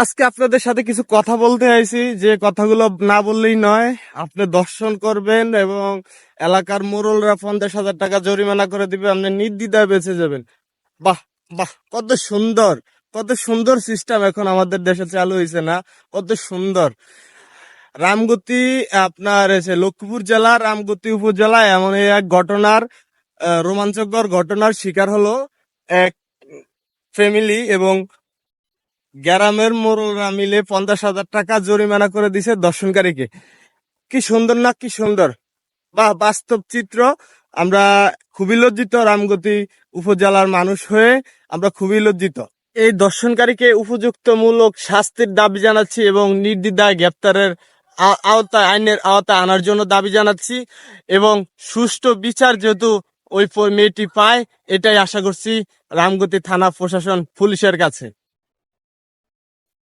আজকে আপনাদের সাথে কিছু কথা বলতে আইছি, যে কথাগুলো না বললেই নয়। আপনি দর্শন করবেন এবং এলাকার মোড়লরা 50,000 টাকা জরিমানা করে দিবে, আপনি নির্দ্বিধায় বেঁচে যাবেন। বাহ, বাহ, কত সুন্দর, কত সুন্দর সিস্টেম এখন আমাদের দেশে চালু হয়েছে না? কত সুন্দর। রামগতি আপনার এসে লক্ষ্মীপুর জেলা রামগতি উপজেলায় এমন এক ঘটনার, রোমাঞ্চকর ঘটনার শিকার হলো এক ফ্যামিলি, এবং গ্রামের মোড়লরা মিলে 50,000 টাকা জরিমানা করে দিছে দর্শনকারীকে। কি সুন্দর না, কি সুন্দর, বা বাস্তব চিত্র। আমরা খুবই লজ্জিত, রামগতি উপজেলার মানুষ হয়ে আমরা খুবই লজ্জিত। এই দর্শনকারীকে উপযুক্তমূলক শাস্তির দাবি জানাচ্ছি এবং নির্দ্বিধায় গ্রেপ্তারের আওতায়, আইনের আওতায় আনার জন্য দাবি জানাচ্ছি, এবং সুষ্ঠু বিচার যেহেতু ওই মেয়েটি পায়, এটাই আশা করছি রামগতি থানা প্রশাসন পুলিশের কাছে।